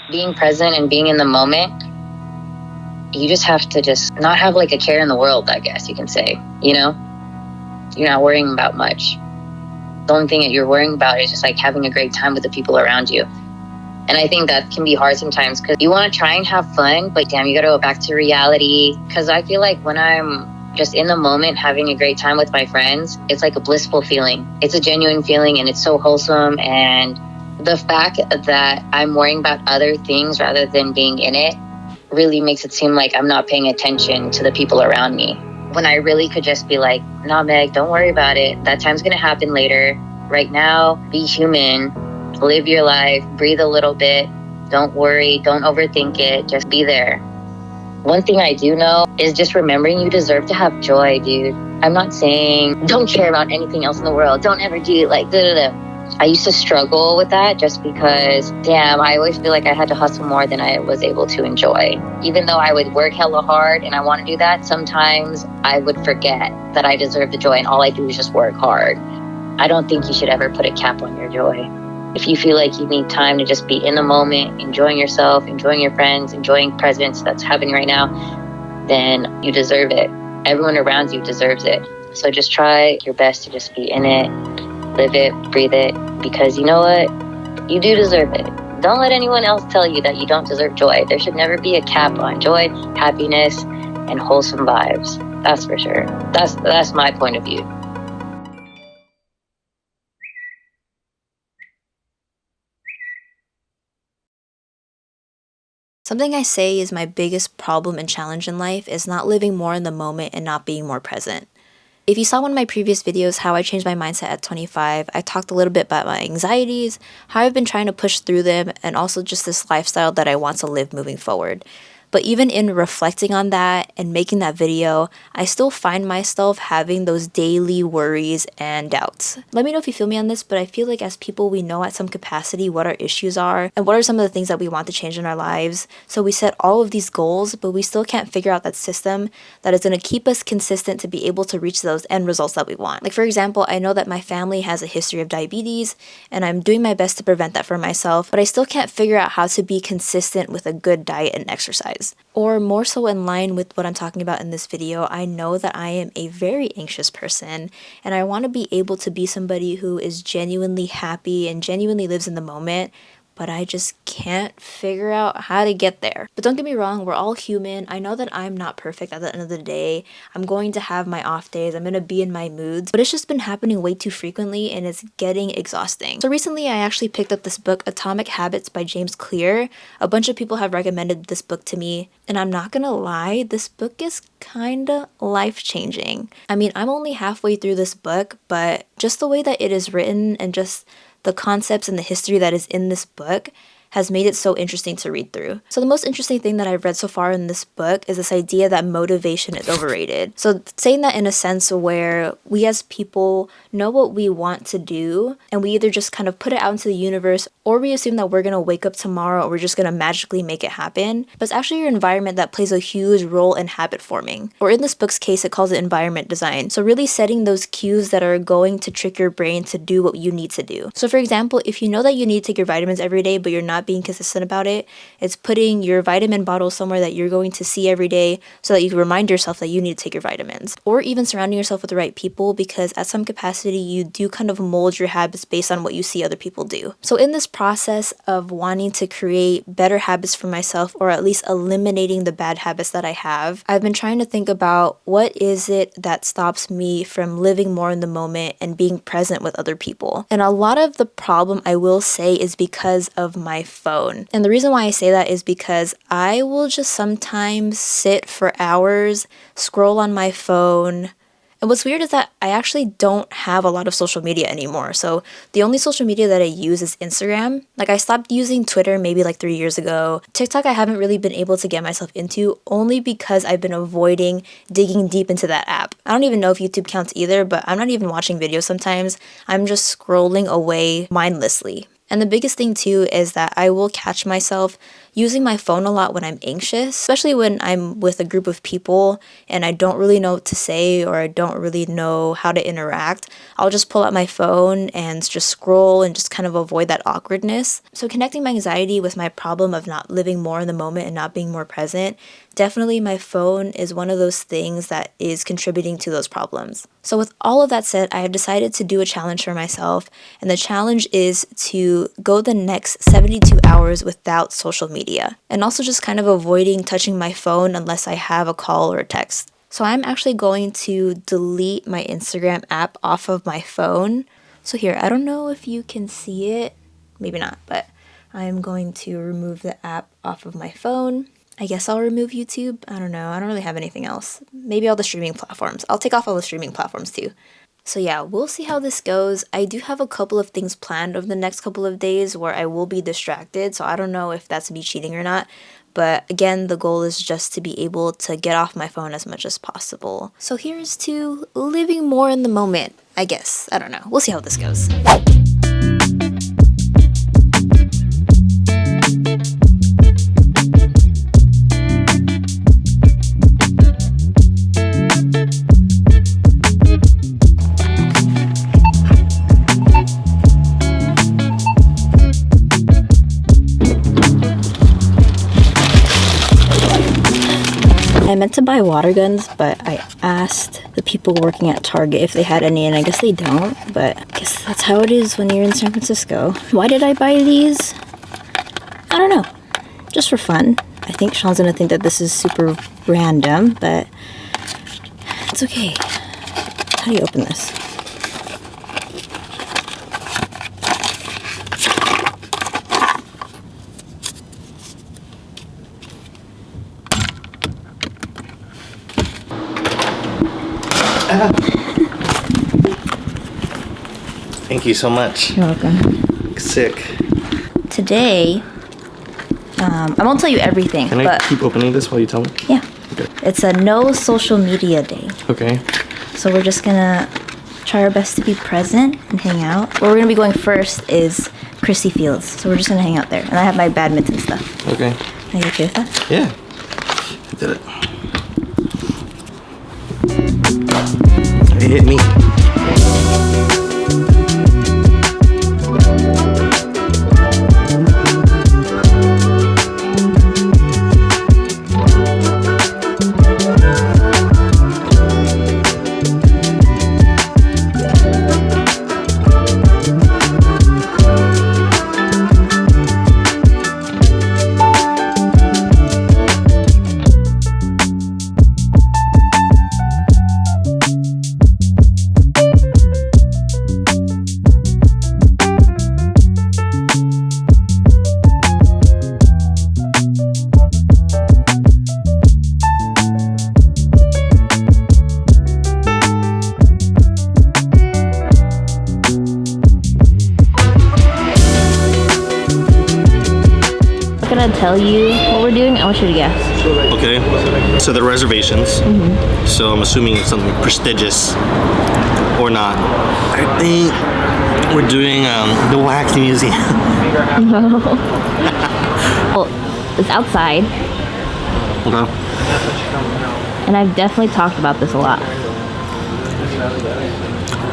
being present and being in the moment, you just have to just not have like a care in the world, I guess you can say, you know? You're not worrying about much. The only thing that you're worrying about is just like having a great time with the people around you. And I think that can be hard sometimes because you want to try and have fun, but damn, you got to go back to reality. Because I feel like when I'm just in the moment having a great time with my friends, it's like a blissful feeling. It's a genuine feeling and it's so wholesome. And the fact that I'm worrying about other things rather than being in it really makes it seem like I'm not paying attention to the people around me. When I really could just be like, nah, Meg, don't worry about it. That time's going to happen later. Right now, be human. Live your life, breathe a little bit. Don't worry, don't overthink it. Just be there. One thing I do know is just remembering you deserve to have joy, dude. I'm not saying don't care about anything else in the world. Don't ever do like da-da-da. I used to struggle with that just because, damn, I always feel like I had to hustle more than I was able to enjoy. Even though I would work hella hard and I want to do that, sometimes I would forget that I deserve the joy and all I do is just work hard. I don't think you should ever put a cap on your joy. If you feel like you need time to just be in the moment, enjoying yourself, enjoying your friends, enjoying presence that's happening right now, then you deserve it. Everyone around you deserves it. So just try your best to just be in it, live it, breathe it, because you know what? You do deserve it. Don't let anyone else tell you that you don't deserve joy. There should never be a cap on joy, happiness, and wholesome vibes. That's for sure. That's my point of view. Something I say is my biggest problem and challenge in life is not living more in the moment and not being more present. If you saw one of my previous videos, how I changed my mindset at 25, I talked a little bit about my anxieties, how I've been trying to push through them, and also just this lifestyle that I want to live moving forward. But even in reflecting on that and making that video, I still find myself having those daily worries and doubts. Let me know if you feel me on this, but I feel like as people, we know at some capacity what our issues are and what are some of the things that we want to change in our lives. So we set all of these goals, but we still can't figure out that system that is going to keep us consistent to be able to reach those end results that we want. Like for example, I know that my family has a history of diabetes and I'm doing my best to prevent that for myself, but I still can't figure out how to be consistent with a good diet and exercise. Or more so in line with what I'm talking about in this video, I know that I am a very anxious person and I want to be able to be somebody who is genuinely happy and genuinely lives in the moment, but I just can't figure out how to get there. But don't get me wrong, we're all human. I know that I'm not perfect at the end of the day. I'm going to have my off days. I'm going to be in my moods, but it's just been happening way too frequently and it's getting exhausting. So recently I actually picked up this book, Atomic Habits by James Clear. A bunch of people have recommended this book to me, and I'm not gonna lie, this book is kinda life-changing. I mean, I'm only halfway through this book, but just the way that it is written and just the concepts and the history that is in this book has made it so interesting to read through. So the most interesting thing that I've read so far in this book is this idea that motivation is overrated. So saying that in a sense where we as people know what we want to do and we either just kind of put it out into the universe or we assume that we're going to wake up tomorrow or we're just going to magically make it happen. But it's actually your environment that plays a huge role in habit forming. Or in this book's case, it calls it environment design. So really setting those cues that are going to trick your brain to do what you need to do. So for example, if you know that you need to take your vitamins every day, but you're not being consistent about it, it's putting your vitamin bottle somewhere that you're going to see every day so that you can remind yourself that you need to take your vitamins. Or even surrounding yourself with the right people, because at some capacity you do kind of mold your habits based on what you see other people do. So in this process of wanting to create better habits for myself, or at least eliminating the bad habits that I have, I've been trying to think about what is it that stops me from living more in the moment and being present with other people. And a lot of the problem, I will say, is because of my phone. And the reason why I say that is because I will just sometimes sit for hours, scroll on my phone. And what's weird is that I actually don't have a lot of social media anymore. So the only social media that I use is Instagram. Like I stopped using Twitter maybe like 3 years ago. TikTok I haven't really been able to get myself into only because I've been avoiding digging deep into that app. I don't even know if YouTube counts either, but I'm not even watching videos sometimes. I'm just scrolling away mindlessly. And the biggest thing too is that I will catch myself using my phone a lot when I'm anxious, especially when I'm with a group of people and I don't really know what to say or I don't really know how to interact. I'll just pull out my phone and just scroll and just kind of avoid that awkwardness. So connecting my anxiety with my problem of not living more in the moment and not being more present, definitely my phone is one of those things that is contributing to those problems. So with all of that said, I have decided to do a challenge for myself, and the challenge is to go the next 72 hours without social media, and also just kind of avoiding touching my phone unless I have a call or a text. So I'm actually going to delete my Instagram app off of my phone. So here, I don't know if you can see it, maybe not, but I'm going to remove the app off of my phone. I guess I'll remove YouTube. I don't know. I don't really have anything else. Maybe all the streaming platforms. I'll take off all the streaming platforms too. So yeah, we'll see how this goes. I do have a couple of things planned over the next couple of days where I will be distracted. So I don't know if that's me cheating or not. But again, the goal is just to be able to get off my phone as much as possible. So here's to living more in the moment, I guess. I don't know. We'll see how this goes. I meant to buy water guns, but I asked the people working at Target if they had any, and I guess they don't, but I guess that's how it is when you're in San Francisco. Why did I buy these? I don't know. Just for fun. I think Sean's gonna think that this is super random, but it's okay. How do you open this? Thank you so much. You're welcome. Sick. Today, I won't tell you everything, Can I keep opening this while you tell me? Yeah. Okay. It's a no social media day. Okay. So we're just gonna try our best to be present and hang out. Where we're gonna be going first is Chrissy Fields. So we're just gonna hang out there. And I have my badminton stuff. Okay. Are you okay with that? Yeah. I did it. It hit me. Tell you what we're doing. I want you to guess. Okay. So the reservations. So I'm assuming it's something prestigious or not. I think we're doing the Wax Museum. No. Well, it's outside. Okay. And I've definitely talked about this a lot.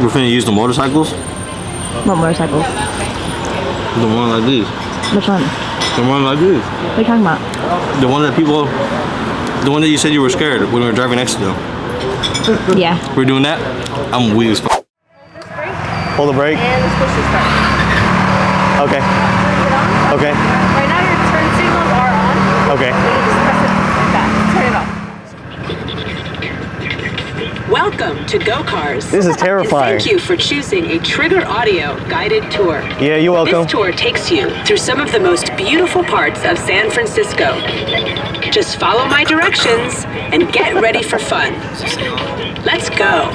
We're finna use the motorcycles. What motorcycles? The one like these. Which one? The one like this. What are you talking about? The one that people, the one that you said you were scared when we were driving next to them. Yeah. We're doing that? I'm weak as fuck. Hold the brake. And the push to start. Okay. Turn it on. Okay. Right now your turn signals are on. Okay. So you just press it back. Turn it off. Welcome to Go Cars. This is terrifying. And thank you for choosing a Trigger Audio guided tour. Yeah, you're welcome. This tour takes you through some of the most beautiful parts of San Francisco. Just follow my directions and get ready for fun. Let's go.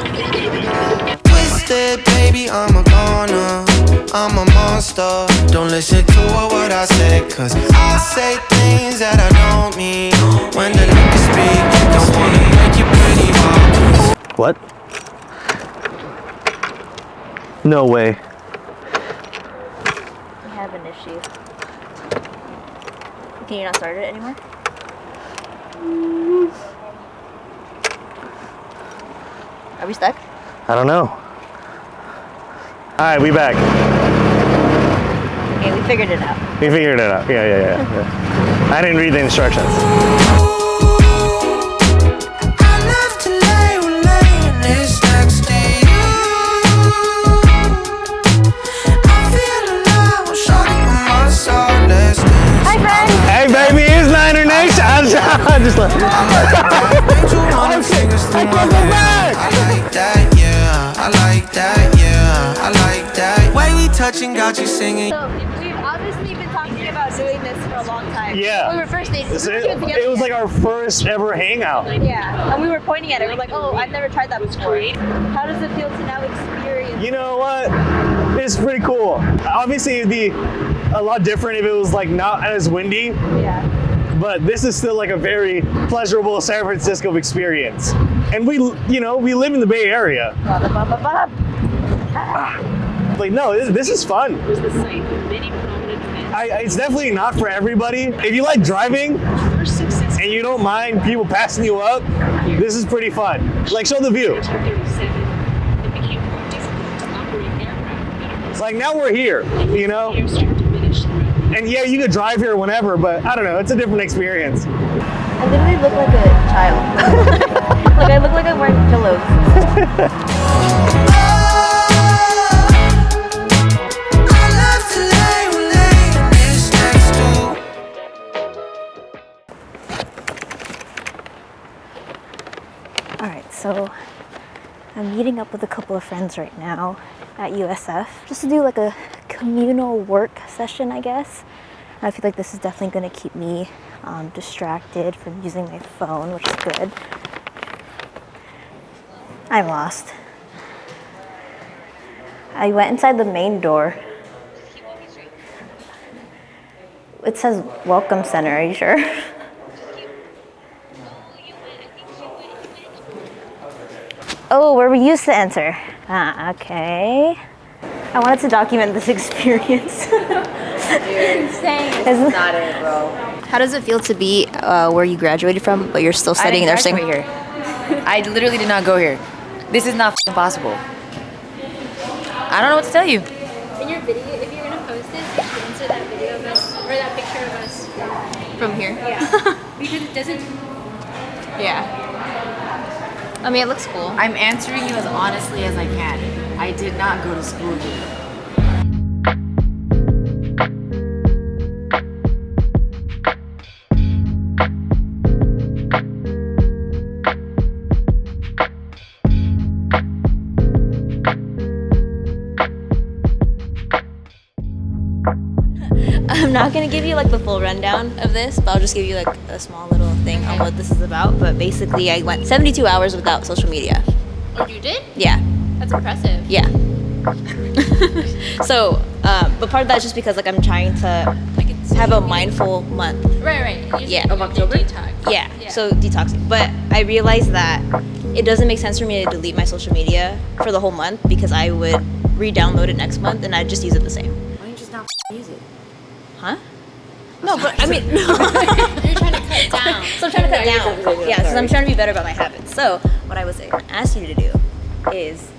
Twisted, baby, I'm a goner. I'm a monster. Don't listen to what I say, cause I say things that I don't mean. When the liquor speak, don't wanna break your pretty heart. What? No way. I have an issue. Can you not start it anymore? Are we stuck? I don't know. All right, we back. Okay, we figured it out. We figured it out. Yeah. I didn't read the instructions. Hi, friend. Hey, baby, it's Niner Nation. I just left. I can't go back. I like that, yeah. I like that, yeah. I like that. Way we touching got you singing. So we've obviously been talking about doing this for a long time. Yeah. When we were first dating. It was like our first ever hangout. Yeah. And we were pointing at it. We're like, oh, I've never tried that before. How does it feel to now experience? You know what? It's pretty cool. Obviously, it'd be a lot different if it was like not as windy. Yeah. But this is still like a very pleasurable San Francisco experience. And we live in the Bay Area. Like, no, this is fun. It's definitely not for everybody. If you like driving and you don't mind people passing you up, this is pretty fun. Like, show the view. It's like, now we're here, you know? And yeah, you could drive here whenever, but I don't know, it's a different experience. I literally look like a child. Like, I look like I'm wearing pillows. Alright, so I'm meeting up with a couple of friends right now at USF just to do like a communal work session, I guess. I feel like this is definitely going to keep me distracted from using my phone, which is good. I'm lost. I went inside the main door. It says Welcome Center, are you sure? Oh, where we used to enter. Ah, okay. I wanted to document this experience. You're saying this is not it, bro. How does it feel to be where you graduated from, but you're still studying nursing? Here. I literally did not go here. This is not possible. I don't know what to tell you. In your video, if you're gonna post this, you should insert that video of us or that picture of us From here? Yeah. Because it doesn't. Yeah. I mean, it looks cool. I'm answering you as honestly as I can. I did not go to school here. I'm not gonna give you like the full rundown of this, but I'll just give you like a small little thing on what this is about. But basically, I went 72 hours without social media. Oh, you did? Yeah. That's impressive. Yeah. So, but part of that is just because like I'm trying to have a mindful month. Right. Yeah. Of October? Detox. Yeah. So detoxing. But I realized that it doesn't make sense for me to delete my social media for the whole month because I would re-download it next month and I'd just use it the same. Why don't you just not use it? Huh? No, but I mean, You're trying to cut down. so I'm trying to cut down. Yeah, so I'm trying to be better about my habits. So what I was going to ask you to do is,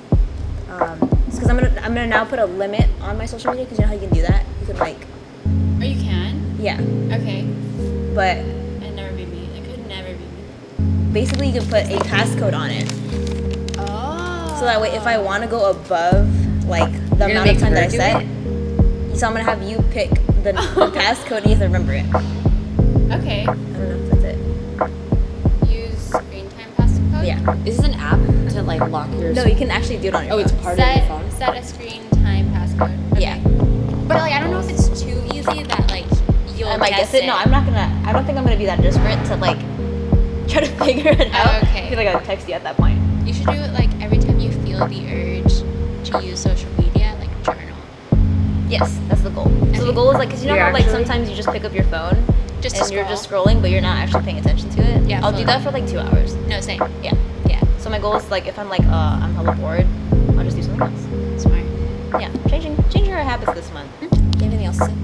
because I'm gonna now put a limit on my social media because you know how you can do that. You can like. Oh, you can? Yeah. Okay. But It never be me. It could never be me. basically, you can put a passcode on it, Oh. so that way if I want to go above like the You're amount of gonna time that I make her set, do so I'm gonna have you pick the passcode and you have to remember it. Okay. I don't know if that's it. Use screen time passcode? Yeah. Is this an app to like lock your? No, you can actually do it on your Oh, it's phone. part of your phone. Set a screen time passcode. Okay. Yeah. But like, I don't know if it's too easy that like you'll I might guess guess it. No, I don't think I'm gonna be that desperate to like try to figure it out. Okay. I feel like I'd text you at that point. You should do it like every time you feel the urge to use social media, like journal. Yes, that's the goal. So the goal is like, cause you know You're how like actually- sometimes you just pick up your phone Just and to you're scroll. just scrolling, but you're not actually paying attention to it. Yeah, I'll do fully. that for like 2 hours. No, same. Yeah. Yeah. So my goal is like, if I'm like, I'm hella bored, I'll just do something else. Smart. Yeah, changing our habits this month. Do you have anything else to say?